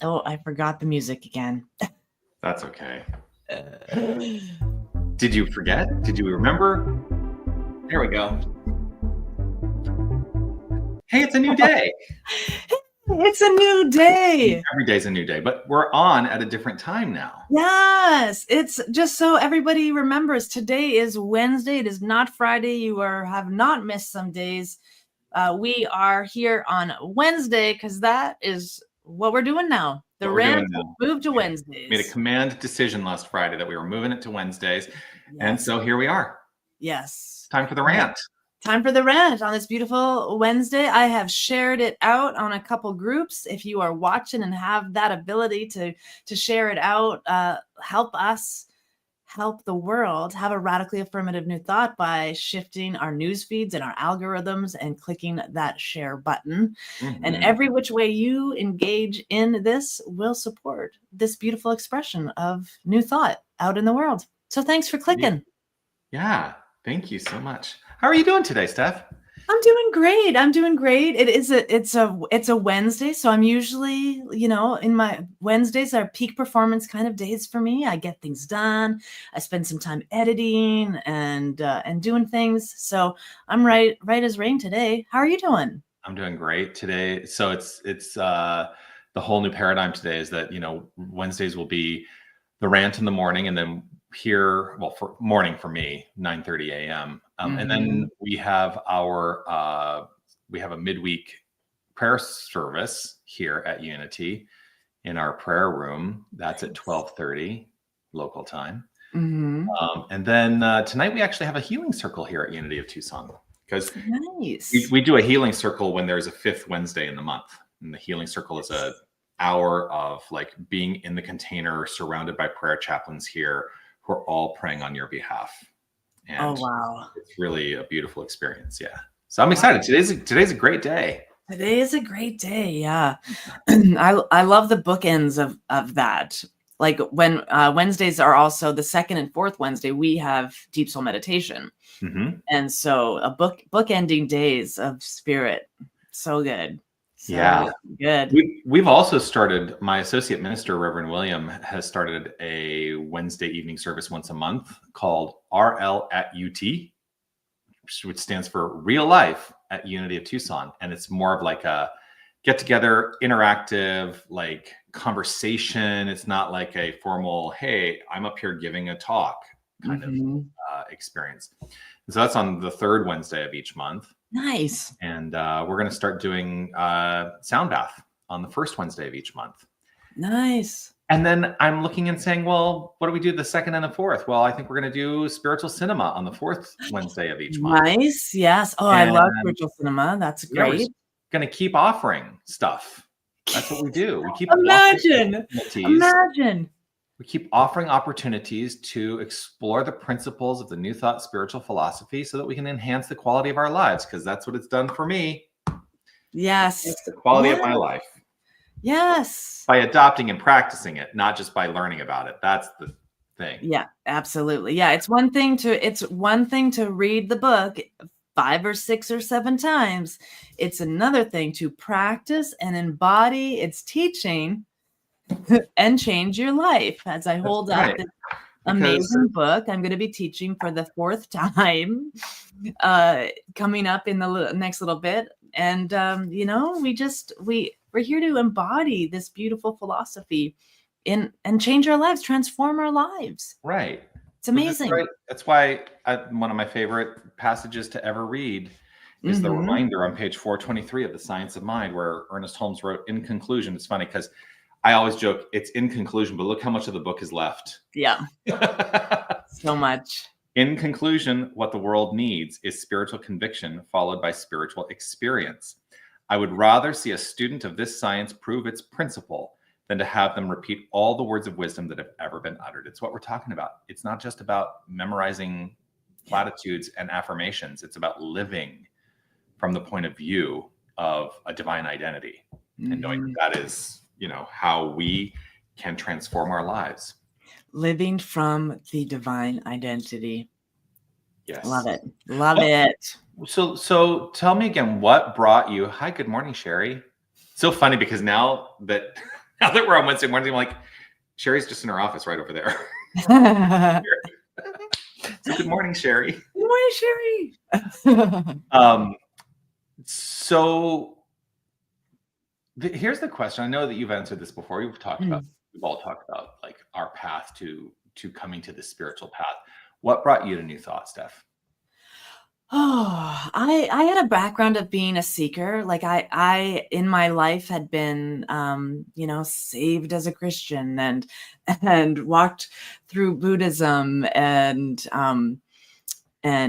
Oh, I forgot the music again. That's okay. Did you forget? Did you remember? There we go. Hey, it's a new day. It's a new day. Every day's a new day, but we're on at a different time now. Yes, it's just so everybody remembers today is Wednesday. It is not Friday. You have not missed some days. We are here on Wednesday because that is what we're doing now. The RANT moved to Wednesdays. Made a command decision last Friday that we were moving it to Wednesdays. Yes. And so here we are. Yes. Time for the RANT. Time for the RANT on this beautiful Wednesday. I have shared it out on a couple groups. If you are watching and have that ability to share it out, help us help the world have a radically affirmative new thought by shifting our news feeds and our algorithms and clicking that share button. Mm-hmm. And every which way you engage in this will support this beautiful expression of new thought out in the world. So thanks for clicking. Yeah, thank you so much. How are you doing today, Steph? I'm doing great. It's a Wednesday, so I'm usually, in my Wednesdays are peak performance kind of days for me. I get things done. I spend some time editing and doing things. So I'm right as rain today. How are you doing? I'm doing great today. So it's the whole new paradigm today is that, Wednesdays will be the RANT in the morning, and then here, well, for morning for me, 9:30 a.m. And then we have a midweek prayer service here at Unity in our prayer room. That's at 12:30 local time. Mm-hmm. And then tonight we actually have a healing circle here at Unity of Tucson, because we do a healing circle when there's a fifth Wednesday in the month. And the healing circle is an hour of like being in the container surrounded by prayer chaplains here who are all praying on your behalf. And oh, wow. It's really a beautiful experience. Yeah. So I'm excited. Today's a great day. Today is a great day. Yeah. I love the bookends of that. Like when Wednesdays are also the second and fourth Wednesday, we have deep soul meditation. Mm-hmm. And so a bookending days of spirit. So good. So yeah. Good. We've also started, my associate minister, Reverend William, has started a Wednesday evening service once a month called RL at UT, which stands for Real Life at Unity of Tucson. And it's more of like a get together, interactive, like conversation. It's not like a formal, hey, I'm up here giving a talk kind of experience. And so that's on the third Wednesday of each month. Nice. And we're going to start doing sound bath on the first Wednesday of each month. Nice. And then I'm looking and saying, well, what do we do the second and the fourth? Well, I think we're going to do spiritual cinema on the fourth Wednesday of each month. Nice. Yes. Oh, I love spiritual cinema. That's great. Yeah, we're going to keep offering stuff. That's what we do. We keep Imagine. We keep offering opportunities to explore the principles of the New Thought spiritual philosophy so that we can enhance the quality of our lives, because that's what it's done for me. Yes. It's the quality of my life. Yes. By adopting and practicing it, not just by learning about it. That's the thing. Yeah, absolutely. Yeah, it's one thing to read the book 5 or 6 or 7 times. It's another thing to practice and embody its teaching and change your life. As I hold up this amazing book, I'm going to be teaching for the 4th time coming up in the next little bit. And, we're here to embody this beautiful philosophy and change our lives, transform our lives. Right. It's amazing. That's why one of my favorite passages to ever read is the reminder on page 423 of The Science of Mind, where Ernest Holmes wrote, in conclusion. It's funny because I always joke it's in conclusion, but look how much of the book is left. Yeah. So much. In conclusion, what the world needs is spiritual conviction followed by spiritual experience. I would rather see a student of this science prove its principle than to have them repeat all the words of wisdom that have ever been uttered. It's what we're talking about. It's not just about memorizing platitudes and affirmations. It's about living from the point of view of a divine identity and knowing that is, how we can transform our lives. Living from the divine identity. Yes. Love it. Love it. So tell me again, what brought you? Hi, good morning, Sherry. So funny because now that Now that we're on Wednesday morning, I'm like, Sherry's just in her office right over there. So good morning, Sherry. Good morning, Sherry. So here's the question. I know that you've answered this before. We've all talked about like our path to coming to the spiritual path. What brought you to New Thought, Steph? Oh, I had a background of being a seeker. Like I in my life had been, saved as a Christian and walked through Buddhism and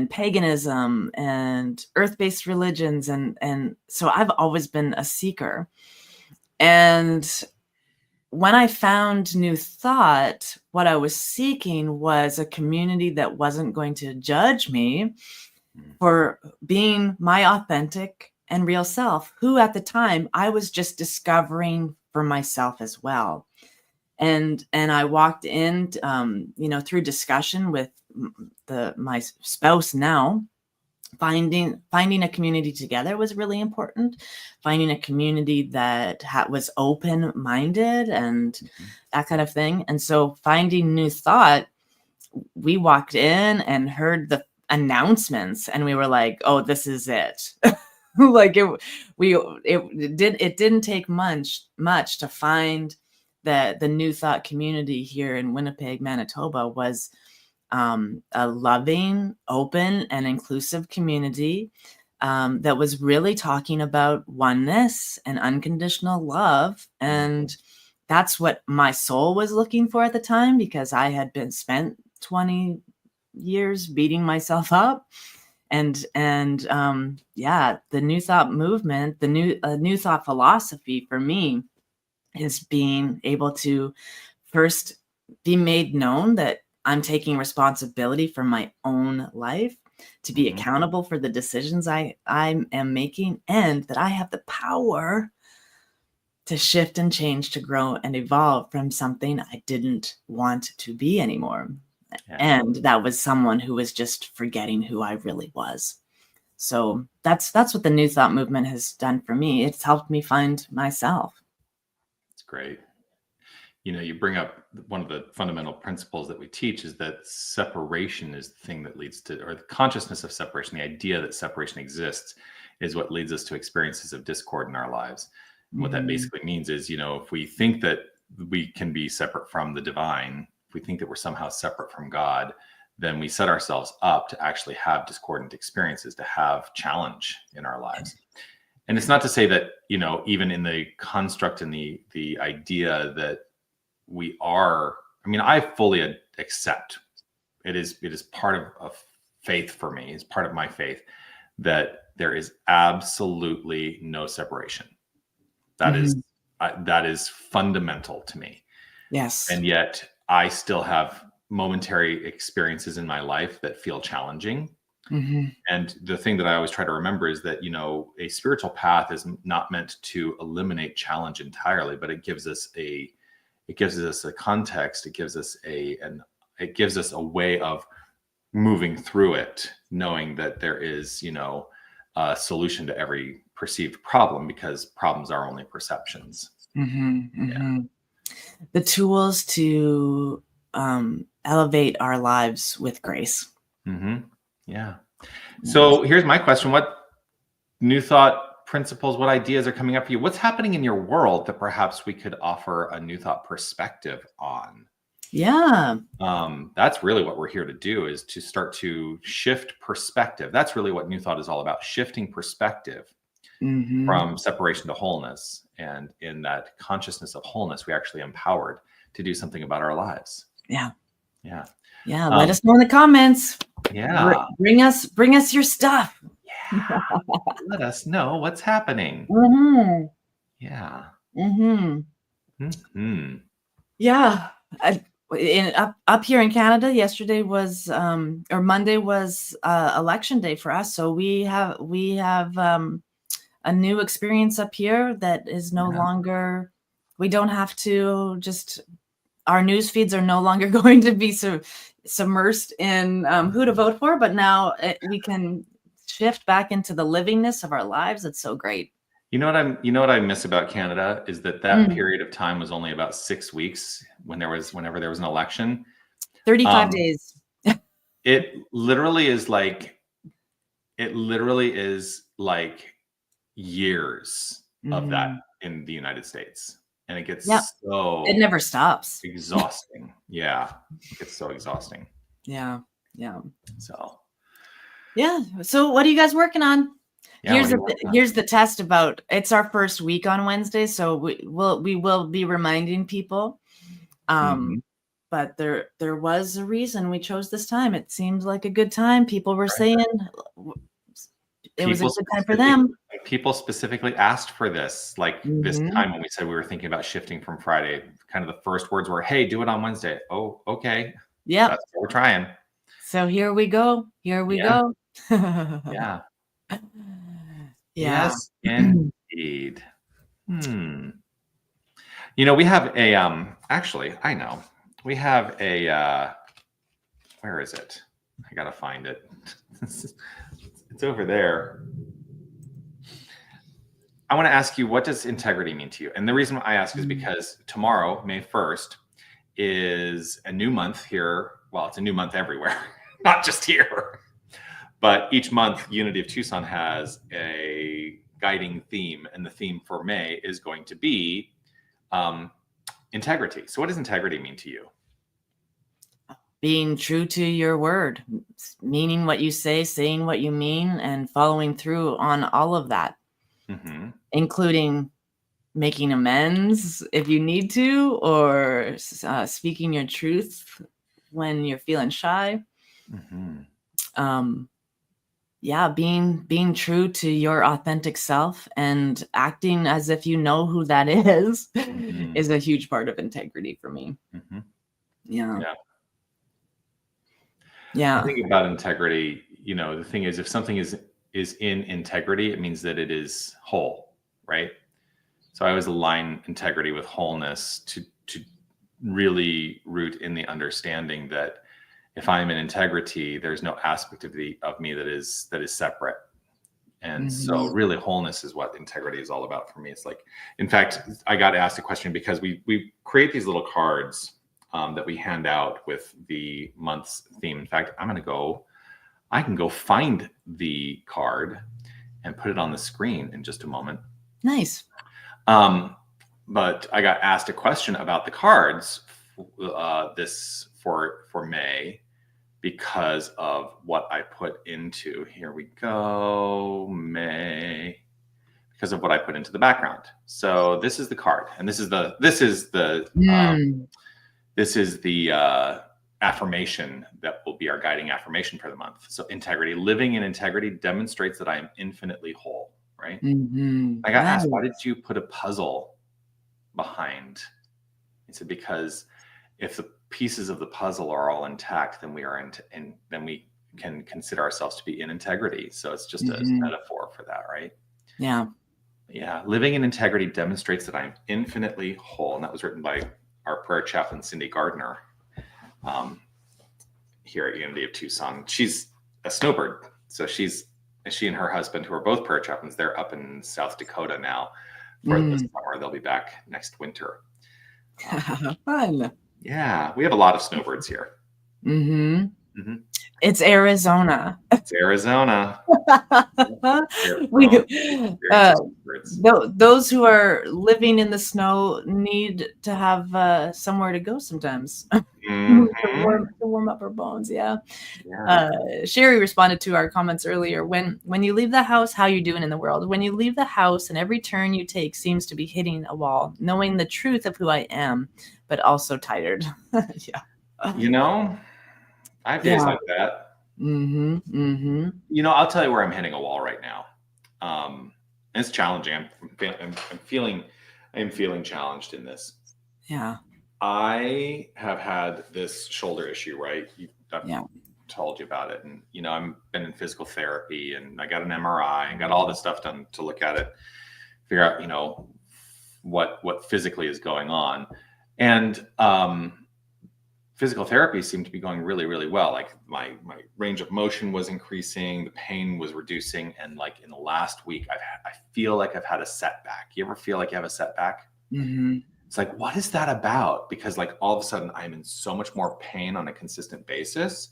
paganism and earth-based religions. And so I've always been a seeker. And when I found New Thought, what I was seeking was a community that wasn't going to judge me for being my authentic and real self, who at the time I was just discovering for myself as well. And I walked in, through discussion with my spouse now, finding a community together was really important. Finding a community that was open-minded and that kind of thing. And so finding New Thought, we walked in and heard the announcements and we were like, oh, this is it. Like it didn't take much to find that the New Thought community here in Winnipeg, Manitoba was a loving, open, and inclusive community that was really talking about oneness and unconditional love. And that's what my soul was looking for at the time, because I had spent 20 years beating myself up. And the New Thought movement, the New Thought philosophy for me is being able to first be made known that I'm taking responsibility for my own life, to be accountable for the decisions I am making, and that I have the power to shift and change, to grow and evolve from something I didn't want to be anymore. Yeah. And that was someone who was just forgetting who I really was. So that's what the New Thought movement has done for me. It's helped me find myself. It's great. You bring up one of the fundamental principles that we teach is that separation is the thing that leads to, or the consciousness of separation, the idea that separation exists is what leads us to experiences of discord in our lives. And what that basically means is, if we think that we can be separate from the divine, if we think that we're somehow separate from God, then we set ourselves up to actually have discordant experiences, to have challenge in our lives. And it's not to say that, even in the construct and the idea that we are, I fully accept, it is part of faith for me, it's part of my faith, that there is absolutely no separation. That is fundamental to me. Yes. And yet I still have momentary experiences in my life that feel challenging. And the thing that I always try to remember is that, a spiritual path is not meant to eliminate challenge entirely, but it gives us a context. It gives us a way of moving through it, knowing that there is, a solution to every perceived problem, because problems are only perceptions. The tools to elevate our lives with grace. Yeah. So here's my question. What New Thought principles, what ideas are coming up for you? What's happening in your world that perhaps we could offer a New Thought perspective on? Yeah. That's really what we're here to do, is to start to shift perspective. That's really what New Thought is all about, shifting perspective from separation to wholeness. And in that consciousness of wholeness, we actually empowered to do something about our lives. Yeah. Let us know in the comments. Yeah. Bring us your stuff. Yeah. Let us know what's happening. Yeah. Yeah. Up here in Canada, yesterday was or Monday was election day for us. So we have a new experience up here that is no longer, we don't have to just, our news feeds are no longer going to be submersed in who to vote for, but now we can shift back into the livingness of our lives. It's so great. You know what I miss about Canada is that period of time was only about 6 weeks whenever there was an election. 35 days. It literally is like years of that in the United States. And it gets so it never stops. Exhausting. Yeah. It gets so exhausting. Yeah. Yeah. So what are you guys working on? Yeah, here's the test about it's our first week on Wednesday, so we will be reminding people. But there was a reason we chose this time. It seemed like a good time. People were saying it was a good time for them. People specifically asked for this, like this time when we said we were thinking about shifting from Friday. Kind of the first words were, "Hey, do it on Wednesday." Oh, okay. Yeah, that's what we're trying. So here we go. Go. Yeah. Yes, indeed. You know, we have a actually, I know. We have a where is it? I gotta find it. It's over there. I want to ask you, what does integrity mean to you? And the reason I ask is because tomorrow, May 1st, is a new month here. Well, it's a new month everywhere, not just here. But each month, Unity of Tucson has a guiding theme, and the theme for May is going to be integrity. So what does integrity mean to you? Being true to your word, meaning what you say, saying what you mean, and following through on all of that, including making amends if you need to, or speaking your truth when you're feeling shy. Being true to your authentic self and acting as if you know who that is is a huge part of integrity for me. I think about integrity, you know, the thing is, if something is in integrity, it means that it is whole, right? So I always align integrity with wholeness to really root in the understanding that if I'm in integrity, there's no aspect of me that is separate. And so really wholeness is what integrity is all about for me. It's like, in fact, I got asked a question because we create these little cards that we hand out with the month's theme. In fact, I can go find the card and put it on the screen in just a moment. Nice. But I got asked a question about the cards for May because of what I put into, here we go, May, because of what I put into the background. So this is the card, and this is the affirmation that will be our guiding affirmation for the month. So integrity, living in integrity demonstrates that I am infinitely whole, right? I got asked, why did you put a puzzle behind? I said, because if the pieces of the puzzle are all intact, then then we can consider ourselves to be in integrity. So it's just a metaphor for that, right? Yeah. Living in integrity demonstrates that I'm infinitely whole. And that was written by our prayer chaplain, Cindy Gardner, here at Unity of Tucson. She's a snowbird. So she and her husband, who are both prayer chaplains, they're up in South Dakota now for the summer. They'll be back next winter. Fun. Yeah, we have a lot of snowbirds here. It's Arizona. It's Arizona. Those who are living in the snow need to have somewhere to go sometimes to warm up our bones. Sherry responded to our comments earlier. When you leave the house, how you doing in the world? When you leave the house and every turn you take seems to be hitting a wall, knowing the truth of who I am, but also tired. You know, I have days like that. You know, I'll tell you where I'm hitting a wall right now. It's challenging. I'm feeling challenged in this. Yeah. I have had this shoulder issue, right? I've told you about it. And, you know, I've been in physical therapy, and I got an MRI and got all this stuff done to look at it, figure out, you know, what physically is going on. And physical therapy seemed to be going really, really well. Like my range of motion was increasing, the pain was reducing, and like in the last week, I feel like I've had a setback. You ever feel like you have a setback? Mm-hmm. It's like, what is that about? Because like all of a sudden, I'm in so much more pain on a consistent basis,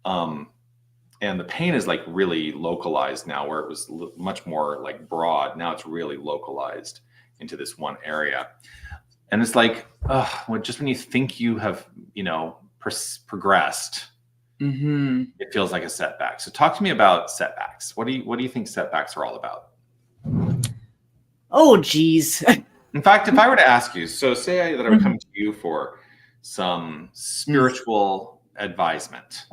and the pain is like really localized now, where it was much more like broad. Now it's really localized into this one area. And it's like, just when you think you have, progressed, Mm-hmm. it feels like a setback. So talk to me about setbacks. What do you think setbacks are all about? Oh, geez. In fact, if I were to ask you, so say that I would Mm-hmm. come to you for some spiritual advisement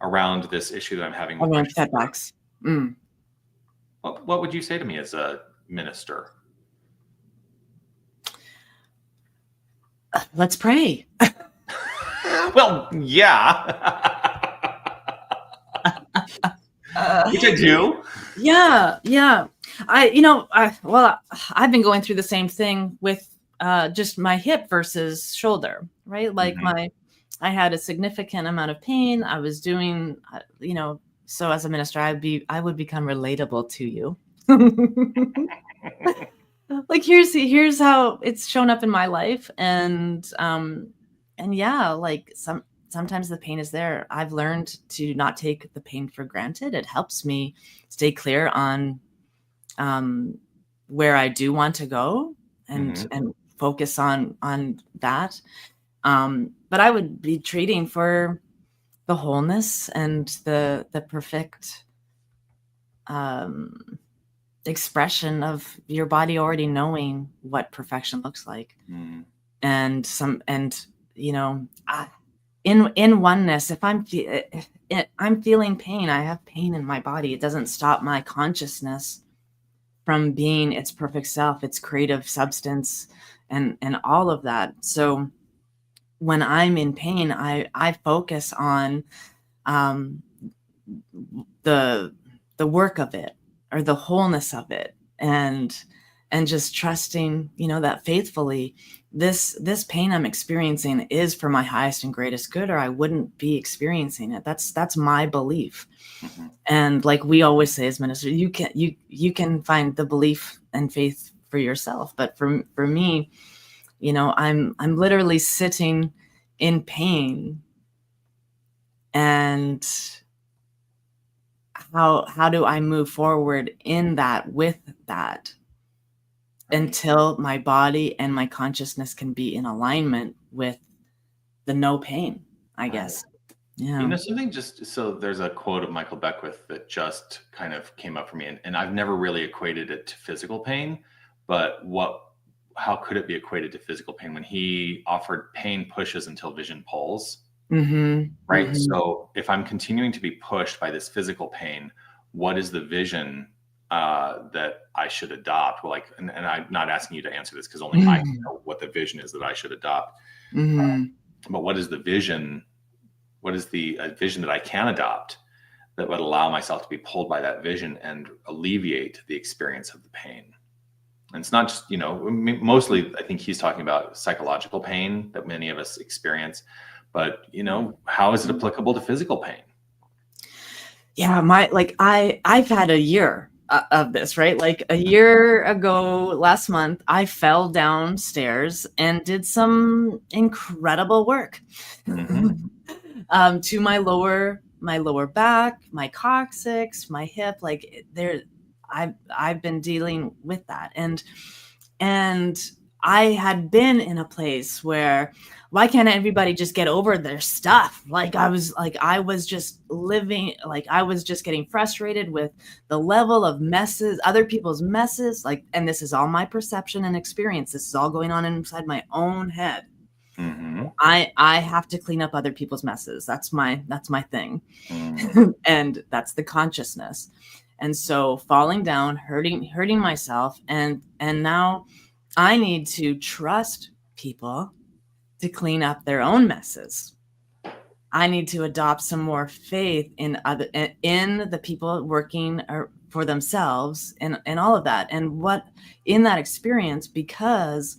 around this issue that I'm having with my Around setbacks. Mm. what would you say to me as a minister? Let's pray. Well, yeah. Which I do. Yeah. I've been going through the same thing with just my hip versus shoulder, right? Like I had a significant amount of pain. I was doing, so as a minister, I would become relatable to you. Like here's how it's shown up in my life, and yeah, like sometimes the pain is there. I've learned to not take the pain for granted. It helps me stay clear on where I do want to go and focus on that. But I would be treating for the wholeness and the perfect expression of your body already knowing what perfection looks like. And in oneness, if I'm feeling pain, I have pain in my body. It doesn't stop my consciousness from being its perfect self, its creative substance, and all of that. So when I'm in pain, I focus on the work of it, or the wholeness of it, and just trusting, that faithfully this pain I'm experiencing is for my highest and greatest good, or I wouldn't be experiencing it. That's my belief. And like we always say as ministers, you can find the belief and faith for yourself. But for me, I'm literally sitting in pain, and how do I move forward in that, with that, until my body and my consciousness can be in alignment with the no pain, I guess. Yeah. Something so there's a quote of Michael Beckwith that just kind of came up for me, and I've never really equated it to physical pain, but how could it be equated to physical pain when he offered pain pushes until vision pulls? Right. So if I'm continuing to be pushed by this physical pain, what is the vision that I should adopt? Well, and I'm not asking you to answer this because only I know what the vision is that I should adopt. But what is the vision? What is the vision that I can adopt that would allow myself to be pulled by that vision and alleviate the experience of the pain? And it's not just, mostly I think he's talking about psychological pain that many of us experience. But, how is it applicable to physical pain? Yeah, I've had a year of this, right? Like a year ago, last month, I fell downstairs and did some incredible work to my lower back, my coccyx, my hip. Like I've been dealing with that, and I had been in a place where, why can't everybody just get over their stuff? I was just living, I was just getting frustrated with the level of messes, other people's messes, and this is all my perception and experience. This is all going on inside my own head. I have to clean up other people's messes. That's my thing. And that's the consciousness. And so falling down, hurting myself. And now I need to trust people to clean up their own messes. I need to adopt some more faith in the people working for themselves and all of that. And what in that experience, because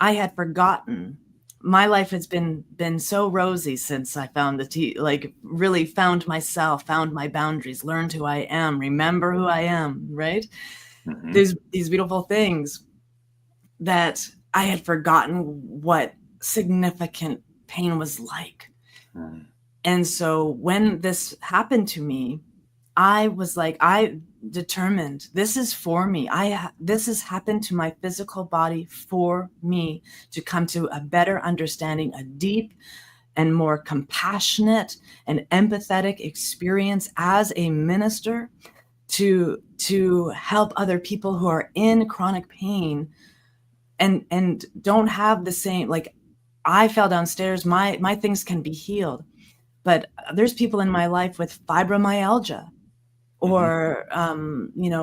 I had forgotten my life has been so rosy since I found like really found myself, found my boundaries, learned who I am, remember who I am, right? Mm-hmm. These beautiful things that I had forgotten what significant pain was like. Mm-hmm. And so when this happened to me, I was like, I determined this is for me. This has happened to my physical body for me to come to a better understanding, a deep and more compassionate and empathetic experience as a minister to help other people who are in chronic pain and don't have the same, like I fell downstairs, my things can be healed, but there's people in my life with fibromyalgia or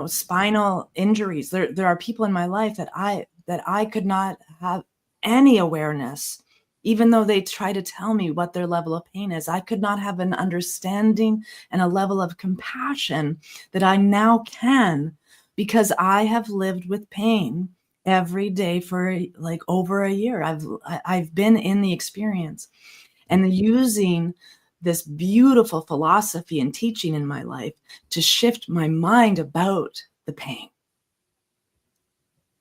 spinal injuries. There are people in my life that I could not have any awareness, even though they try to tell me what their level of pain is. I could not have an understanding and a level of compassion that I now can, because I have lived with pain every day for like over a year. I've been in the experience and using this beautiful philosophy and teaching in my life to shift my mind about the pain,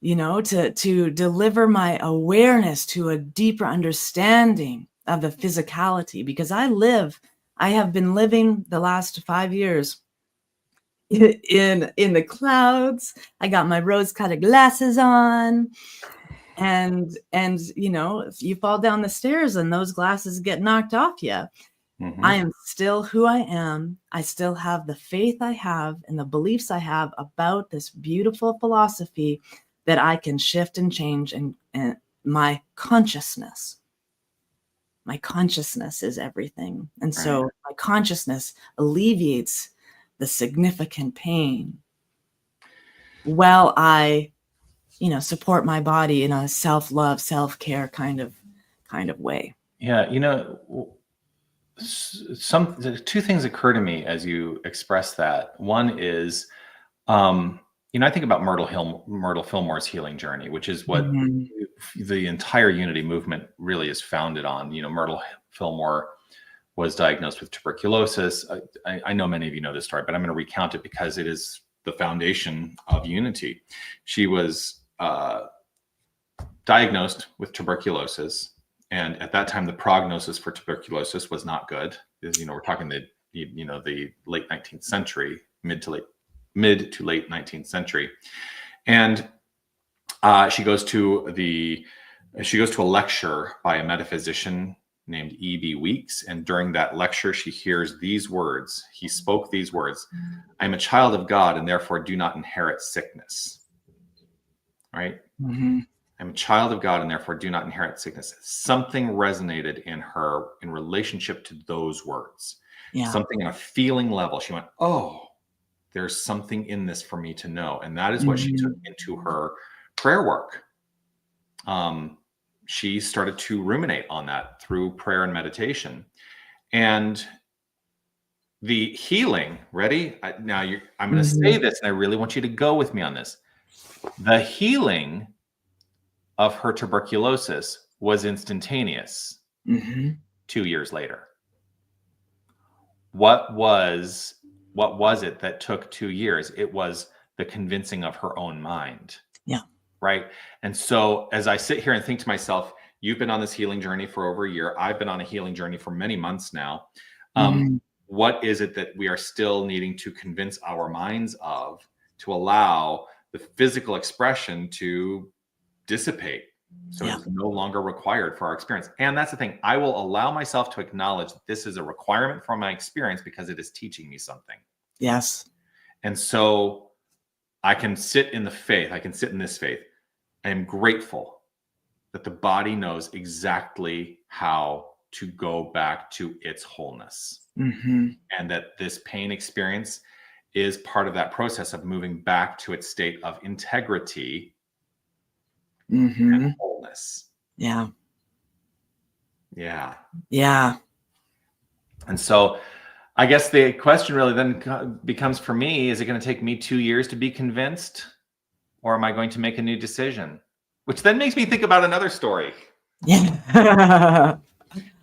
to deliver my awareness to a deeper understanding of the physicality, because I have been living the last 5 years in the clouds. I got my rose-colored glasses on, and if you fall down the stairs and those glasses get knocked off you, Mm-hmm. I am still who I am. I still have the faith I have and the beliefs I have about this beautiful philosophy that I can shift and change, and my consciousness. My consciousness is everything. And so Right. my consciousness alleviates the significant pain while I, support my body in a self-love, self-care kind of way. Yeah, two things occur to me as you express that. One is, I think about Myrtle Fillmore's healing journey, which is what Mhm. the entire Unity movement really is founded on. Myrtle Fillmore was diagnosed with tuberculosis. I know many of you know this story, but I'm going to recount it because it is the foundation of Unity. She was diagnosed with tuberculosis. And at that time, the prognosis for tuberculosis was not good. We're talking the late 19th century, mid to late 19th century. And she goes to a lecture by a metaphysician named E.B. Weeks. And during that lecture, she hears these words. He spoke these words: "I'm a child of God and therefore do not inherit sickness." Right? Mm-hmm. I'm a child of God and therefore do not inherit sickness. Something resonated in her in relationship to those words. Yeah. Something on a feeling level. She went, oh, there's something in this for me to know. And that is what she took into her prayer work. She started to ruminate on that through prayer and meditation. And the healing, ready? I'm going to say this, and I really want you to go with me on this. The healing of her tuberculosis was instantaneous 2 years later. What was it that took 2 years? It was the convincing of her own mind. Yeah. Right. And so as I sit here and think to myself, you've been on this healing journey for over a year. I've been on a healing journey for many months now. What is it that we are still needing to convince our minds of to allow the physical expression to dissipate, so it's no longer required for our experience? And that's the thing. I will allow myself to acknowledge that this is a requirement for my experience because it is teaching me something. Yes. And so I can sit in the faith. I can sit in this faith. I am grateful that the body knows exactly how to go back to its wholeness. And that this pain experience is part of that process of moving back to its state of integrity and wholeness. Yeah. And so I guess the question really then becomes for me, is it going to take me 2 years to be convinced, or am I going to make a new decision? Which then makes me think about another story. Yeah.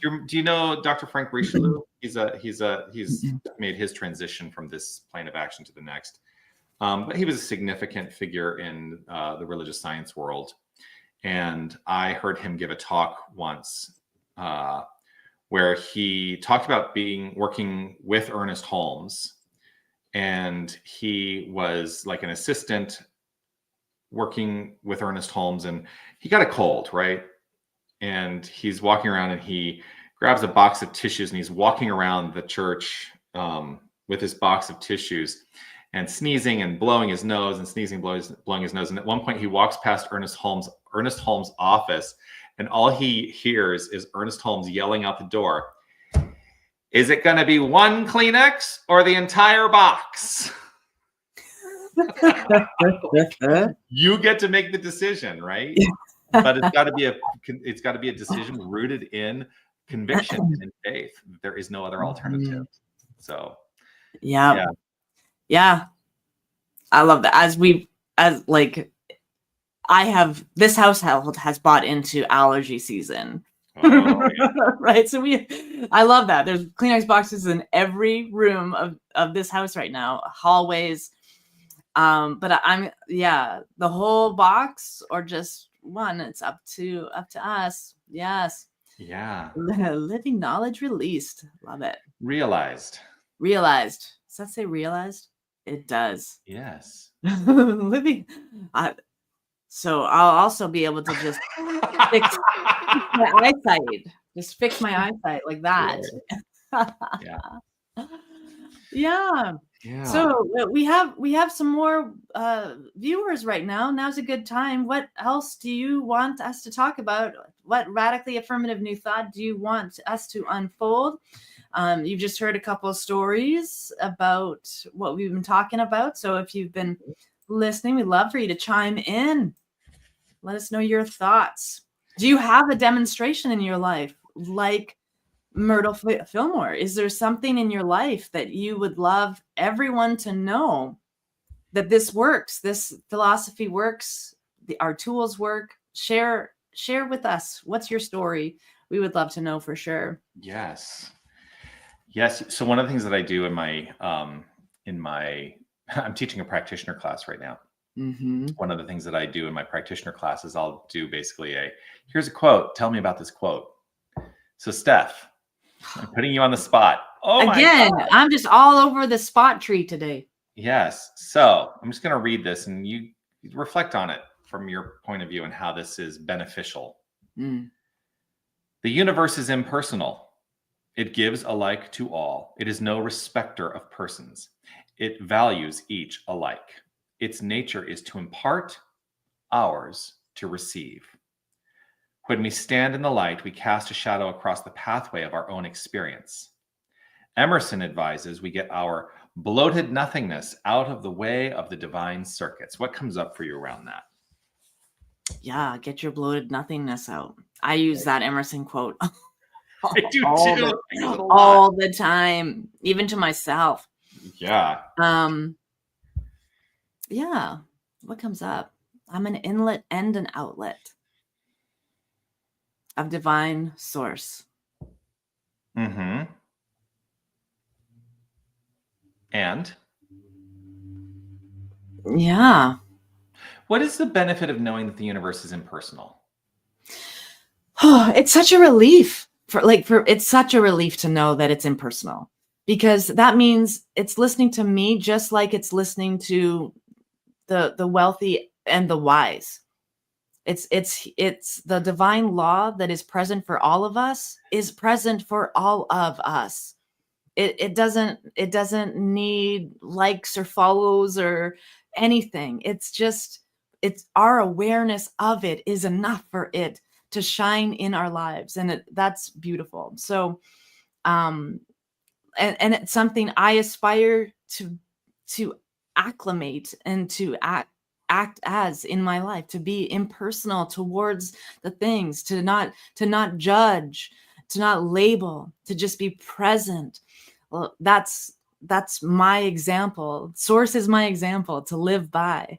Do you know Dr. Frank Richelieu? He's made his transition from this plane of action to the next. But he was a significant figure in the religious science world. And I heard him give a talk once where he talked about working with Ernest Holmes. And he was like an assistant working with Ernest Holmes, and he got a cold, right? And he's walking around and he grabs a box of tissues and he's walking around the church with this box of tissues and sneezing and blowing his nose and sneezing, blowing his nose. And at one point he walks past Ernest Holmes' office, and all he hears is Ernest Holmes yelling out the door, "Is it going to be one Kleenex or the entire box?" You get to make the decision, right? But it's got to be a decision rooted in conviction and faith. There is no other alternative. So yeah. I love that. This household has bought into allergy season. Oh, yeah. Right. So I love that. There's Kleenex boxes in every room of this house right now, hallways. But the whole box or just one, it's up to us. Yes. Yeah. Living knowledge released. Love it. Realized. Does that say realized? It does. Yes. Living. So I'll also be able to just fix my eyesight. Just fix my eyesight like that. Yeah. Yeah. Yeah. So we have some more viewers right now. Now's a good time. What else do you want us to talk about? What radically affirmative new thought do you want us to unfold? You've just heard a couple of stories about what we've been talking about. So if you've been listening, we'd love for you to chime in. Let us know your thoughts. Do you have a demonstration in your life like Myrtle Fillmore? Is there something in your life that you would love everyone to know that this works, this philosophy works, our tools work? Share with us. What's your story? We would love to know for sure. Yes. So one of the things that I do in my I'm teaching a practitioner class right now. Mm-hmm. One of the things that I do in my practitioner class is I'll do basically here's a quote. Tell me about this quote. So Steph, I'm putting you on the spot. Oh again, my God. I'm just all over the spot tree today. Yes. So I'm just going to read this and you reflect on it from your point of view and how this is beneficial. The universe is impersonal. It gives alike to all. It is no respecter of persons. It values each alike. Its nature is to impart, ours to receive. When we stand in the light, we cast a shadow across the pathway of our own experience. Emerson advises we get our bloated nothingness out of the way of the divine circuits. What comes up for you around that? Yeah, get your bloated nothingness out. I use that Emerson quote I do too. All the time, even to myself. Yeah. Yeah. What comes up? I'm an inlet and an outlet of divine source. Mm-hmm. And? Yeah. What is the benefit of knowing that the universe is impersonal? It's such a relief it's such a relief to know that it's impersonal, because that means it's listening to me just like it's listening to the wealthy and the wise. It's the divine law that is present for all of us is present for all of us. It doesn't need likes or follows or anything. It's our awareness of it is enough for it to shine in our lives. And that's beautiful. So, and it's something I aspire to acclimate and to act as in my life, to be impersonal towards the things, to not judge, to not label, to just be present. Well, that's my example. Source is my example to live by.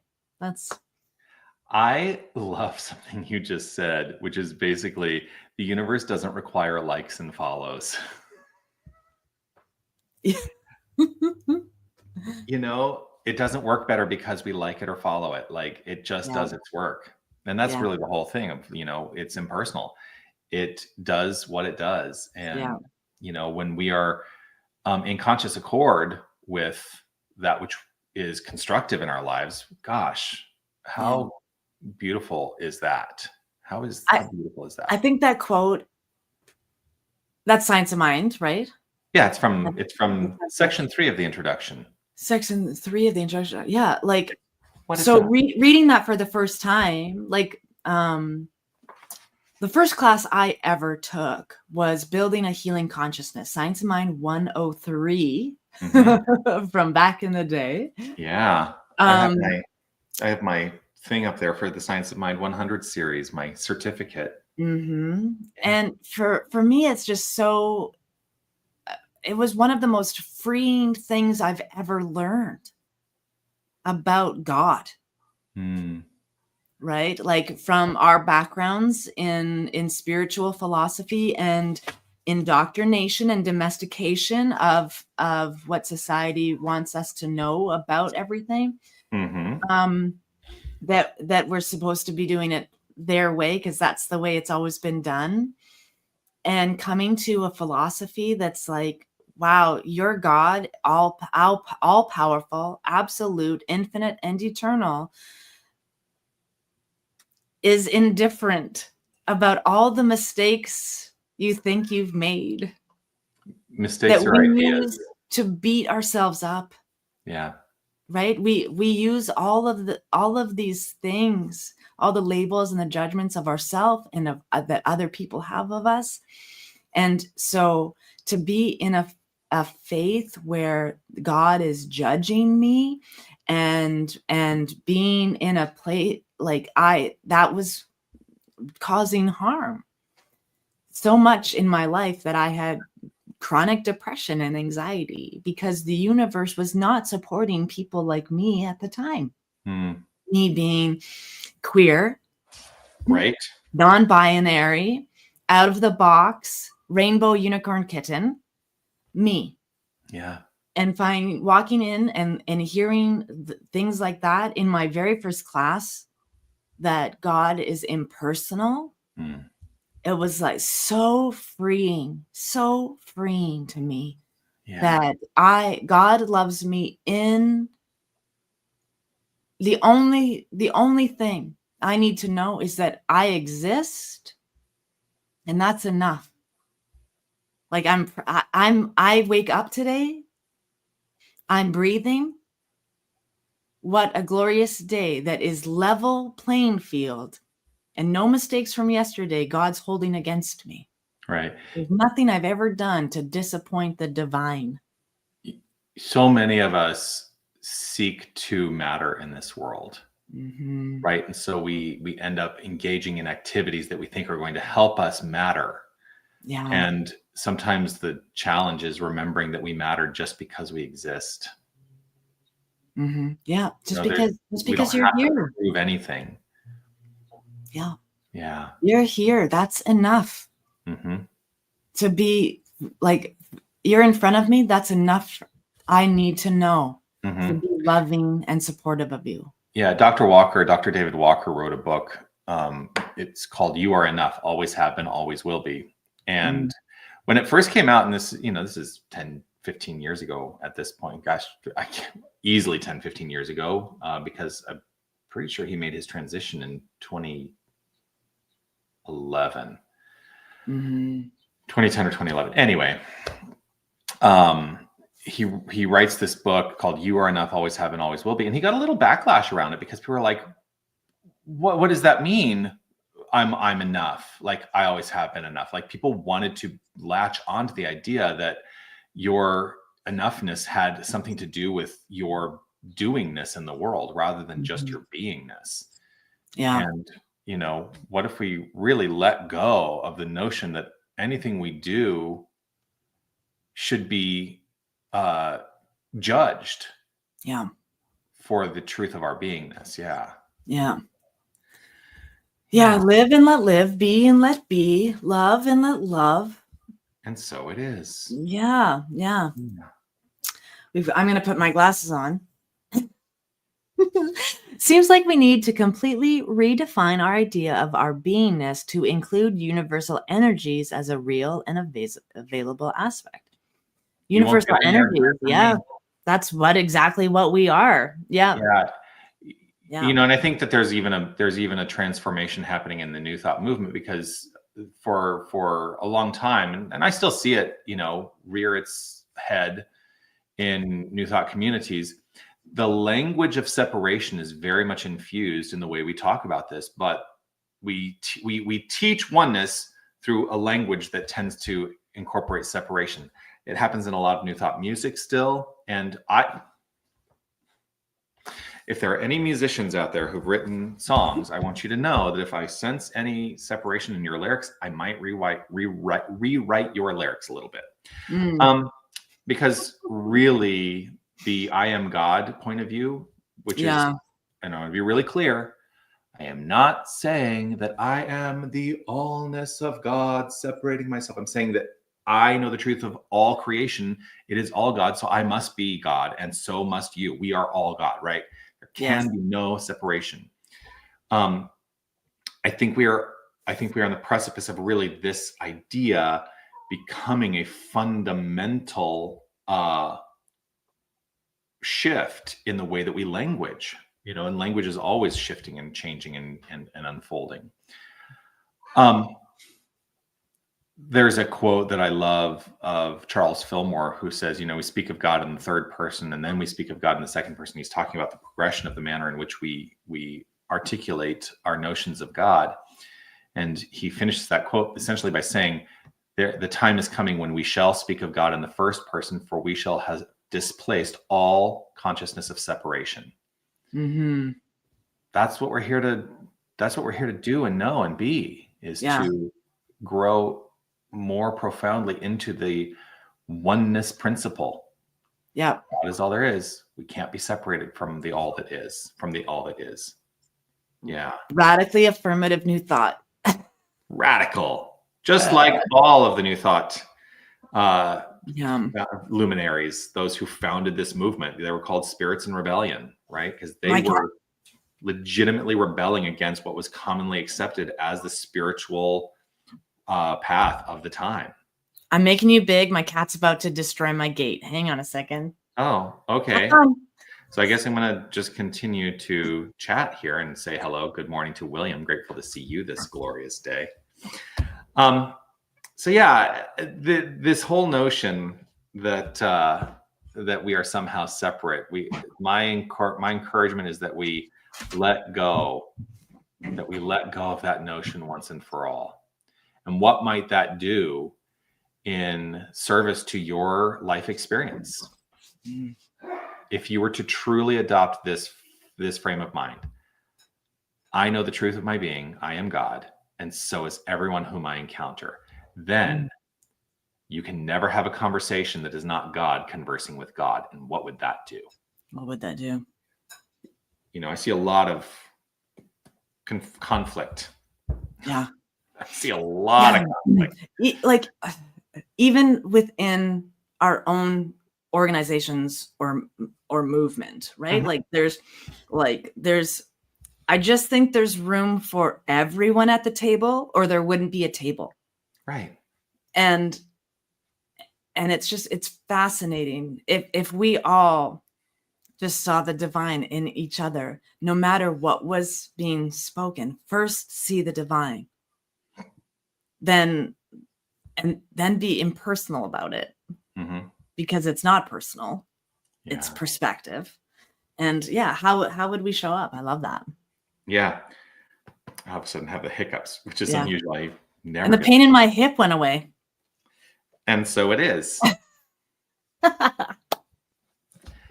I love something you just said, which is basically the universe doesn't require likes and follows. It doesn't work better because we like it or follow it. Like it just Yeah, does its work. And that's yeah, really the whole thing of, it's impersonal. It does what it does. yeah, And, when we are in conscious accord with that which is constructive in our lives, gosh, yeah. how beautiful is that? How I beautiful is I that? think that quote, that's Science of Mind, right? Yeah, it's from That's it's the from book. section 3 of the introduction. Section 3 of the introduction. Yeah, like, What is so that? reading that for the first time, like, the first class I ever took was Building a Healing Consciousness, Science of Mind 103 Mhm. from back in the day. Yeah. I have Um, my I have my thing up there for the Science of Mind 100 series, my certificate. mhm. Yeah. And for me, it's just so it was one of the most freeing things I've ever learned about God, Mm. right? Like from our backgrounds in spiritual philosophy and indoctrination and domestication of what society wants us to know about everything. Mhm. Um, that we're supposed to be doing it their way because that's the way it's always been done. And coming to a philosophy that's like, wow, you're God, all powerful, absolute, infinite, and eternal, is indifferent about all the mistakes you think you've made Mistakes that are we ideas. use to beat ourselves up, Yeah. right? We use all of these things, all the labels and the judgments of ourself and of that other people have of us. And so to be in a faith where God is judging me and being in a place like that was causing harm so much in my life that I had chronic depression and anxiety because the universe was not supporting people like me at the time. Mm. Me being queer, Right? non binary, out of the box, rainbow unicorn kitten, me. Yeah. And walking in and hearing things like that in my very first class, that God is impersonal. Mm. It was like so freeing to me Yeah. that God loves me in the only thing I need to know is that I exist, and that's enough. Like I wake up today, I'm breathing. What a glorious day that is level playing field and no mistakes from yesterday God's holding against me. Right. There's nothing I've ever done to disappoint the divine. So many of us seek to matter in this world. Mhm. Right. And so we end up engaging in activities that we think are going to help us matter. Yeah. And sometimes the challenge is remembering that we matter just because we exist. Mhm. Yeah, You just know, there, because just we don't because you're have to here. prove anything. Yeah. Yeah. You're here. That's enough Hmm. to be like you're in front of me. That's enough. I need to know to Hmm. be loving and supportive of you. Yeah. Dr. David Walker wrote a book. It's called You Are Enough, Always Have Been, Always Will Be. And Mm, when it first came out, and this is 10, 15 years ago at this point, gosh, I can't, easily 10, 15 years ago, because I'm pretty sure he made his transition in 2011, mhm. 2010 or 2011. Anyway, um, he writes this book called You Are Enough, Always Have Been, Always Will Be. And he got a little backlash around it because people were like, what does that mean? I'm enough. Like I always have been enough. Like people wanted to latch onto the idea that your enoughness had something to do with your doingness in the world rather than just Mhm. your beingness. Yeah. And, what if we really let go of the notion that anything we do should be uh, judged Yeah. for the truth of our beingness? Yeah. Yeah. Yeah, live and let live, be and let be, love and let love. And so it is. Yeah. I'm going to put my glasses on. Seems like we need to completely redefine our idea of our beingness to include universal energies as a real and available aspect. Universal energies, yeah. That's exactly what we are. Yeah. You know, and I think that there's even a transformation happening in the New Thought movement, because for a long time, and I still see it, you know, rear its head in New Thought communities, the language of separation is very much infused in the way we talk about this, but we teach oneness through a language that tends to incorporate separation. It happens in a lot of New Thought music still, and if there are any musicians out there who've written songs, I want you to know that if I sense any separation in your lyrics, I might rewrite your lyrics a little bit. Because really the I am God point of view, which is, and I want to be really clear, I am not saying that I am the allness of God separating myself. I'm saying that I know the truth of all creation. It is all God, so I must be God, and so must you. We are all God, right? There can be no separation. I think we are on the precipice of really this idea becoming a fundamental shift in the way that we language, you know, and language is always shifting and changing and unfolding. There's a quote that I love of Charles Fillmore, who says, you know, we speak of God in the third person, and then we speak of God in the second person. He's talking about the progression of the manner in which we articulate our notions of God. And he finishes that quote essentially by saying, the time is coming when we shall speak of God in the first person, for we shall have displaced all consciousness of separation. That's what we're here to do and know and be, is to grow more profoundly into the oneness principle. God is all there is. We can't be separated from the all that is, Radically affirmative New Thought. Radical. Just like all of the New Thought luminaries, those who founded this movement, they were called spirits in rebellion, right? Because they were legitimately rebelling against what was commonly accepted as the spiritual path of the time. I'm making you big. My cat's about to destroy my gate. Hang on a second. Oh, okay. So I guess I'm going to just continue to chat here and say hello. Good morning to William. Grateful to see you this glorious day. So yeah, this whole notion that that we are somehow separate. My encouragement is that we let go of that notion once and for all. And what might that do in service to your life experience? If you were to truly adopt this frame of mind, I know the truth of my being, I am God, and so is everyone whom I encounter. Then you can never have a conversation that is not God conversing with God. And what would that do? What would that do? You know, I see a lot of conflict. Yeah. I see a lot of conflict. Like, even within our own organizations or movement, right? I just think there's room for everyone at the table, or there wouldn't be a table. Right. And it's fascinating. If we all just saw the divine in each other, no matter what was being spoken, first see the divine, then be impersonal about it, because it's not personal. It's perspective. And how would we show up? I love that. Yeah. I all of a sudden have the hiccups, which is unusual. I never. And the pain in my hip went away. And so it is.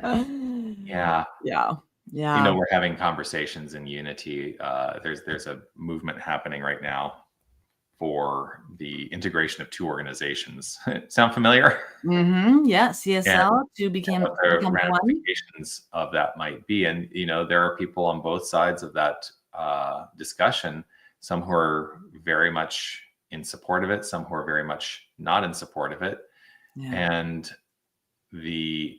Yeah. You know, we're having conversations in unity. There's a movement happening right now for the integration of two organizations. Sound familiar? Yeah, CSL to become what the ramifications of that might be. And, you know, there are people on both sides of that discussion some who are very much in support of it, some who are very much not in support of it. Yeah. And the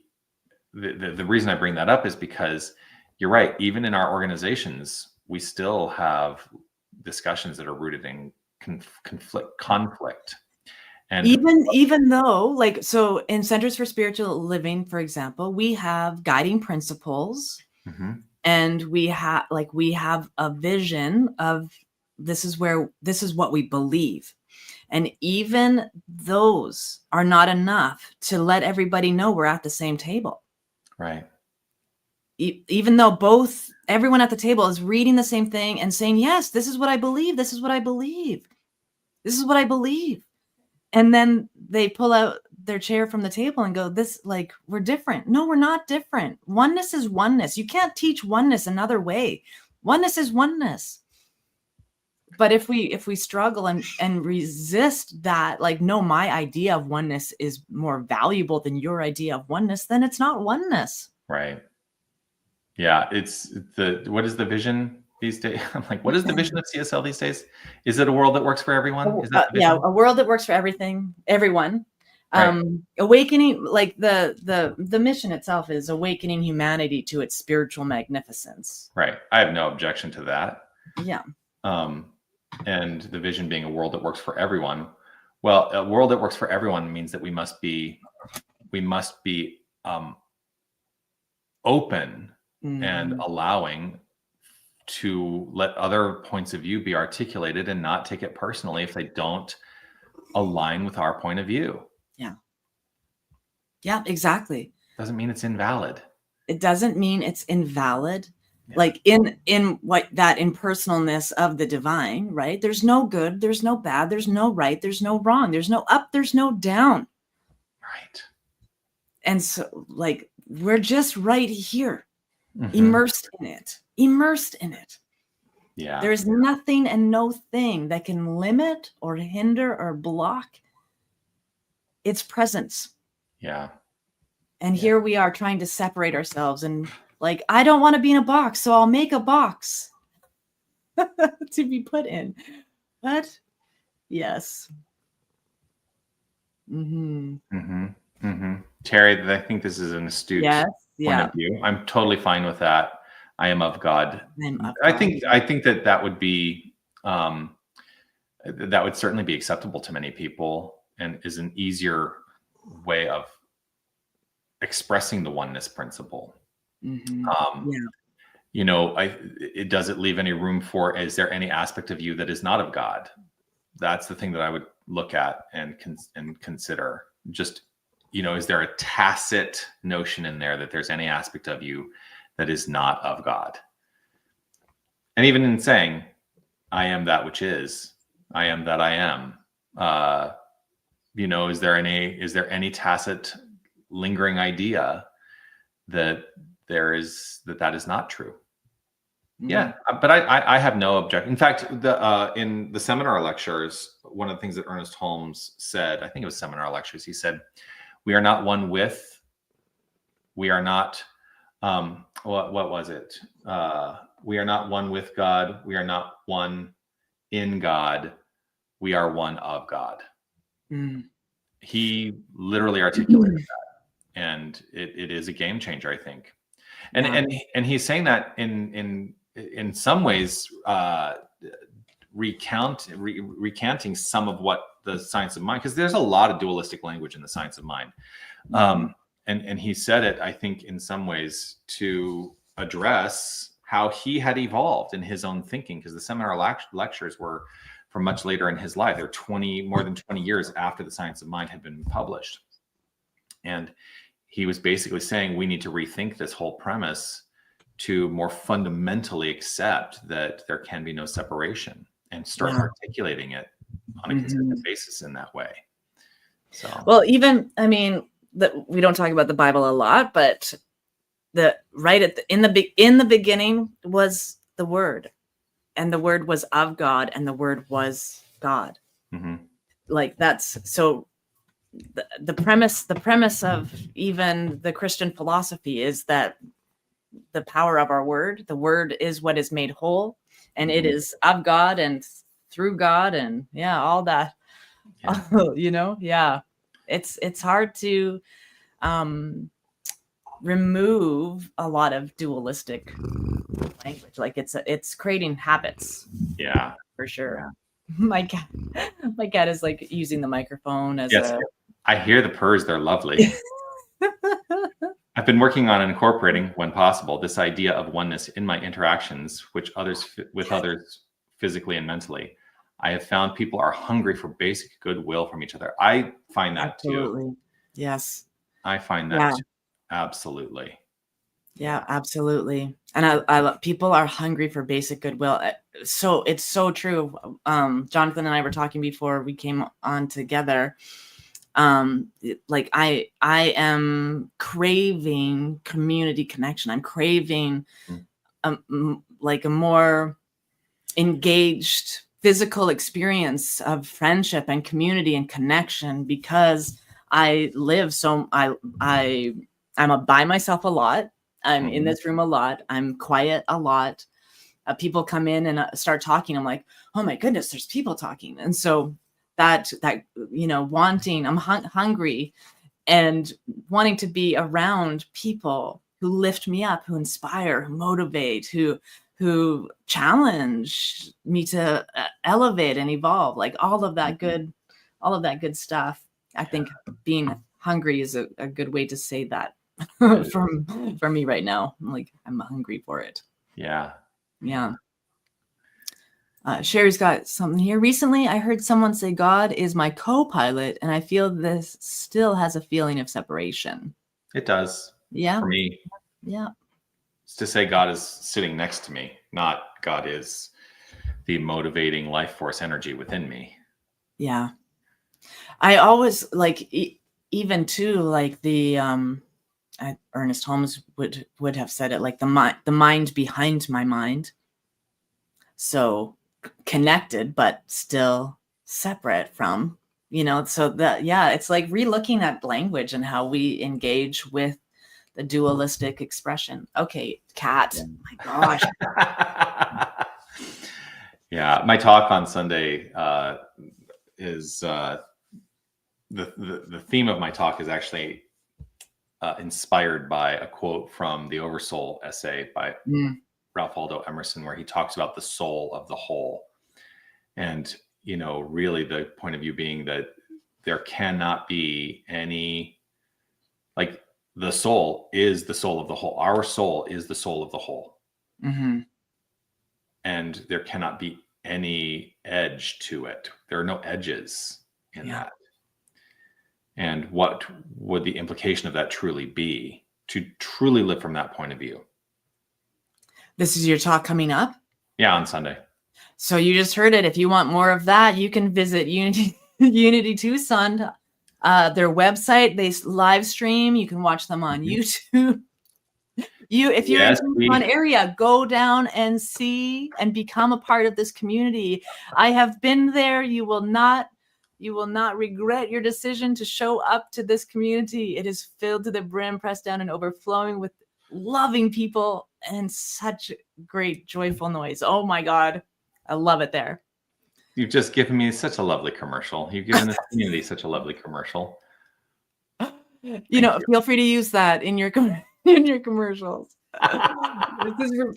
reason I bring that up is because you're right. Even in our organizations, we still have discussions that are rooted in conflict. And even though, like, so in Centers for Spiritual Living, for example, we have guiding principles, and we have a vision of this is what we believe. And even those are not enough to let everybody know we're at the same table. Right. Even though everyone at the table is reading the same thing and saying, yes, this is what I believe. This is what I believe. This is what I believe. And then they pull out their chair from the table and go, we're different. No, we're not different. Oneness is oneness. You can't teach oneness another way. Oneness is oneness. But if we struggle and resist that, like, no, my idea of oneness is more valuable than your idea of oneness, then it's not oneness. Right. Yeah. What is the vision these days? I'm like, what is the vision of CSL these days? Is it a world that works for everyone? Is that the vision? Yeah, a world that works for everyone. Right. Awakening, like the mission itself is awakening humanity to its spiritual magnificence. Right. I have no objection to that. Yeah. And the vision being a world that works for everyone. Well, a world that works for everyone means that we must be open and allowing to let other points of view be articulated and not take it personally if they don't align with our point of view. Yeah. Yeah, exactly. Doesn't mean it's invalid. It doesn't mean it's invalid. Yeah. Like in what that impersonalness of the divine, right? There's no good, there's no bad, there's no right, there's no wrong, there's no up, there's no down. Right. And so, like, we're just right here, immersed in it. Yeah. There's nothing and no thing that can limit or hinder or block its presence. Yeah. And here we are trying to separate ourselves and, like, I don't want to be in a box, so I'll make a box to be put in. But yes. Terry, I think this is an astute point of view. I'm totally fine with that. I am of God. I think that would be that would certainly be acceptable to many people and is an easier way of expressing the oneness principle. You know, does it leave any room for, is there any aspect of you that is not of God? That's the thing that I would look at and consider. Just, you know, is there a tacit notion in there that there's any aspect of you that is not of God? And even in saying, I am that which is, I am that I am, you know, is there any tacit lingering idea that that is not true? Yeah, but I have no objection. In fact, in the seminar lectures, one of the things that Ernest Holmes said, I think it was seminar lectures, he said, we are not one with, we are not, what was it? We are not one with God. We are not one in God. We are one of God. He literally articulated that, and it is a game changer, I think. And he's saying that in some ways, recanting some of what the science of mind, because there's a lot of dualistic language in the science of mind. And he said it, I think, in some ways to address how he had evolved in his own thinking, because the seminar lectures were from much later in his life. They're more than 20 years after the science of mind had been published. And he was basically saying we need to rethink this whole premise to more fundamentally accept that there can be no separation and start articulating it on a consistent basis in that way. So, well, even, I mean, we don't talk about the Bible a lot, but in the beginning was the Word, and the Word was of God, and the Word was God. Like, that's so. The premise of even the Christian philosophy is that the power of our word, the word is what is made whole, and it is of God and through God, and all that. It's hard to remove a lot of dualistic language. Like it's creating habits. Yeah, for sure. My cat is like using the microphone as yes. I hear the purrs. They're lovely. I've been working on incorporating, when possible, this idea of oneness in my interactions with others physically and mentally. I have found people are hungry for basic goodwill from each other. I find that Absolutely. too. Yes. I find that too. Absolutely. Yeah, absolutely. And I people are hungry for basic goodwill. So it's so true. Jonathan and I were talking before we came on together. Like I am craving community connection. I'm craving like a more engaged physical experience of friendship and community and connection, because I live so I'm by myself a lot. I'm in this room a lot. I'm quiet a lot. People come in and start talking. I'm like, oh my goodness, there's people talking. And so that wanting, I'm hungry and wanting to be around people who lift me up, who inspire, who motivate, who challenge me to elevate and evolve, like all of that good stuff. I think being hungry is a good way to say that for me right now. I'm hungry for it. Yeah. Sherry's got something here. Recently, I heard someone say God is my co-pilot, and I feel this still has a feeling of separation. It does. Yeah. For me. Yeah. It's to say God is sitting next to me, not God is the motivating life force energy within me. Yeah. I always even too, like the Ernest Holmes would have said it, like the mind behind my mind. So connected, but still separate from, so that, it's like relooking at language and how we engage with the dualistic expression. Okay, cat. My gosh. Yeah, my talk on Sunday is the theme of my talk is actually inspired by a quote from the Oversoul essay by Ralph Waldo Emerson, where he talks about the soul of the whole. And, really the point of view being that there cannot be any, like, the soul is the soul of the whole. Our soul is the soul of the whole. Mm-hmm. And there cannot be any edge to it. There are no edges in that. And what would the implication of that truly be, to truly live from that point of view? This is your talk coming up? Yeah, on Sunday. So you just heard it. If you want more of that, you can visit Unity Tucson, their website. They live stream. You can watch them on YouTube. If you're in the Tucson area, go down and see and become a part of this community. I have been there. You will not regret your decision to show up to this community. It is filled to the brim, pressed down and overflowing with loving people and such great joyful noise. Oh my God. I love it there. You've just given me such a lovely commercial. You've given this community such a lovely commercial. Feel free to use that in your commercials.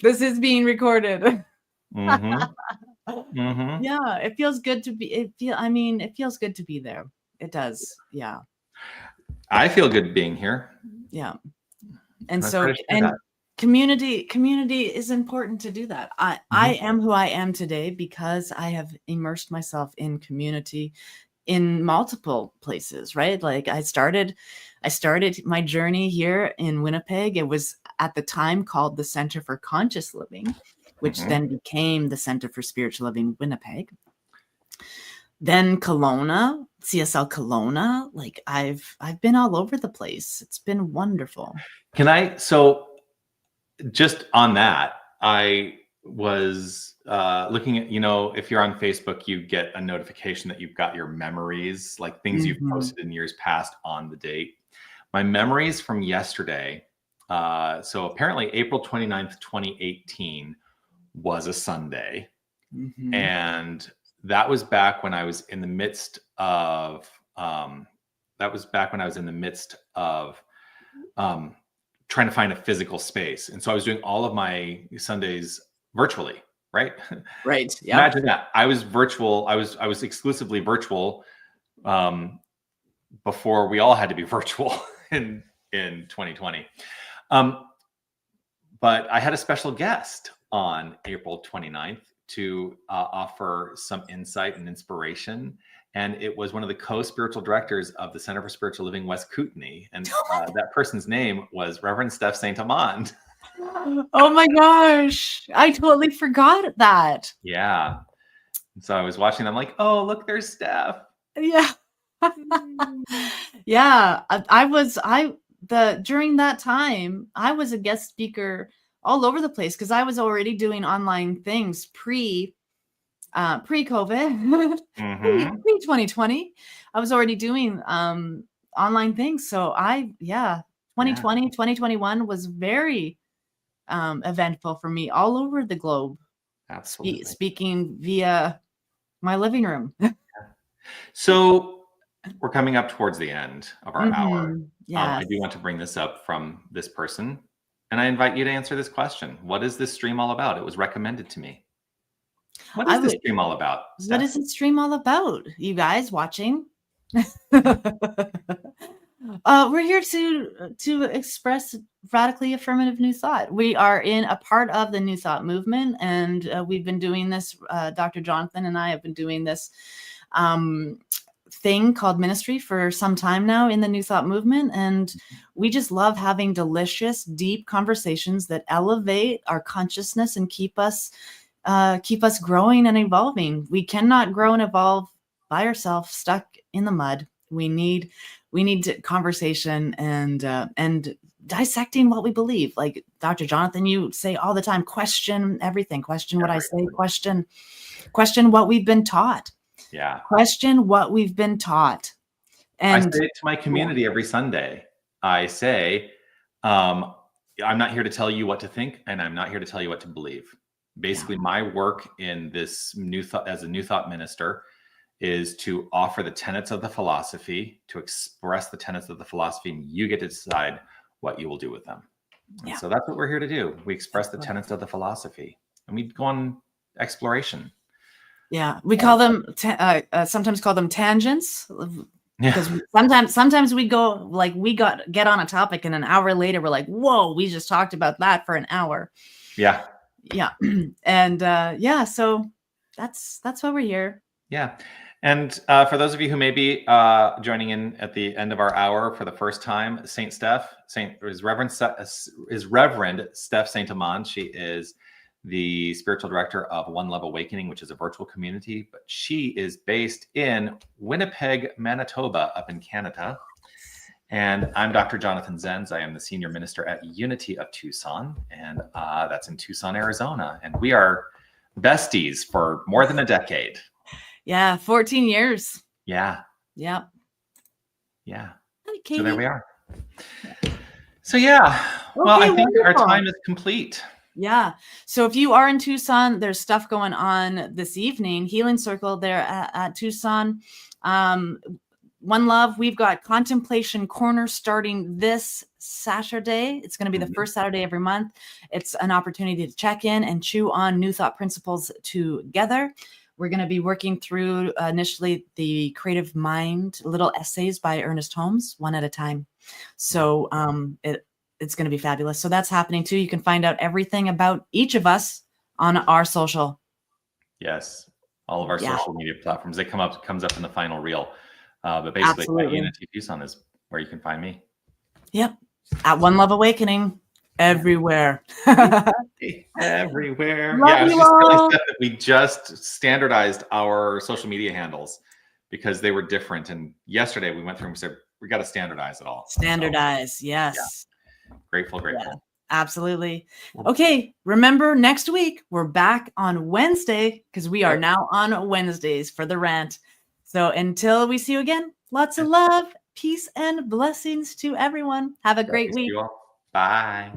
This is being recorded. Yeah, it feels good to be. It feels good to be there. It does. Yeah. I feel good being here. Yeah. And community is important to do that. I am who I am today because I have immersed myself in community in multiple places, right? Like I started my journey here in Winnipeg. It was at the time called the Center for Conscious Living, which then became the Center for Spiritual Living Winnipeg. Then Kelowna, CSL Kelowna. Like I've been all over the place. It's been wonderful. So just on that, I was looking at, if you're on Facebook, you get a notification that you've got your memories, like things you've posted in years past on the date. My memories from yesterday. So apparently April 29th, 2018 was a Sunday. Mhm. And that was back when I was in the midst of trying to find a physical space. And so I was doing all of my Sundays virtually, right? Right. Yeah. Imagine that. I was virtual. I was exclusively virtual before we all had to be virtual in 2020. But I had a special guest on April 29th to offer some insight and inspiration. And it was one of the co-spiritual directors of the Center for Spiritual Living West Kootenai. And that person's name was Reverend Steph St. Amand. Oh my gosh. I totally forgot that. Yeah. And so I was watching them like, oh, look, there's Steph. Yeah. Yeah. During that time, I was a guest speaker all over the place because I was already doing online things pre-COVID, Mhm. pre 2020. I was already doing online things. So 2020, 2021 was very eventful for me all over the globe. Absolutely. Speaking via my living room. So we're coming up towards the end of our hour. Mhm. I Yes. do want to bring this up from this person, and I invite you to answer this question. What is this stream all about? It was recommended to me. What I is this would stream all about, What Steph? is this stream all about, you guys watching? We're here to express radically affirmative new thought. We are in a part of the New Thought movement, and we've been doing this. Dr. Jonathan and I have been doing this thing called ministry for some time now in the New Thought movement, and we just love having delicious, deep conversations that elevate our consciousness and keep us growing and evolving. We cannot grow and evolve by ourselves, stuck in the mud. We need conversation and dissecting what we believe. Like Dr. Jonathan, you say all the time, question everything, question what I say, question what we've been taught. Yeah. Question what we've been taught. I And say it to my community every Sunday. I say, I'm not here to tell you what to think, and I'm not here to tell you what to believe. Basically, my work in this new thought as a new thought minister is to offer the tenets of the philosophy, to express the tenets of the philosophy, and you get to decide what you will do with them. And so that's what we're here to do. We express the tenets of the philosophy, and we go on exploration. Yeah, we call them sometimes call them tangents. Because Yeah. sometimes we go like get on a topic and an hour later we're like, whoa, we just talked about that for an hour. Yeah. Yeah. And so that's why we're here. Yeah. And for those of you who may be joining in at the end of our hour for the first time, Reverend Steph St. Amand. She is the spiritual director of One Love Awakening, which is a virtual community, but she is based in Winnipeg, Manitoba, up in Canada. And I'm Dr. Jonathan Zenz. I am the senior minister at Unity of Tucson, and that's in Tucson, Arizona. And we are besties for more than a decade. Yeah, 14 years. Yeah. Yeah. Yeah. Hi, so there we are. So yeah, well, I think our time is complete. Yeah. So if you are in Tucson, there's stuff going on this evening. Healing Circle there at Tucson. One Love, we've got Contemplation Corner starting this Saturday. It's going to be the first Saturday every month. It's an opportunity to check in and chew on new thought principles together. We're going to be working through initially the Creative Mind, little essays by Ernest Holmes, one at a time. So it's going to be fabulous. So that's happening too. You can find out everything about each of us on our social. Yes. All of our social media platforms. It comes up in the final reel. But basically, Unity Tucson is where you can find me. Yep. At One Love Awakening. Everywhere. Everywhere. Love I was you just all. really sad that we just standardized our social media handles because they were different. And yesterday we went through and we said, we got to standardize it all. Standardize. Yes. Yeah. Grateful. Yeah, absolutely. Okay. Remember, next week we're back on Wednesday because we are now on Wednesdays for the rant. So until we see you again, lots of love, peace, and blessings to everyone. Have a great week. Bye.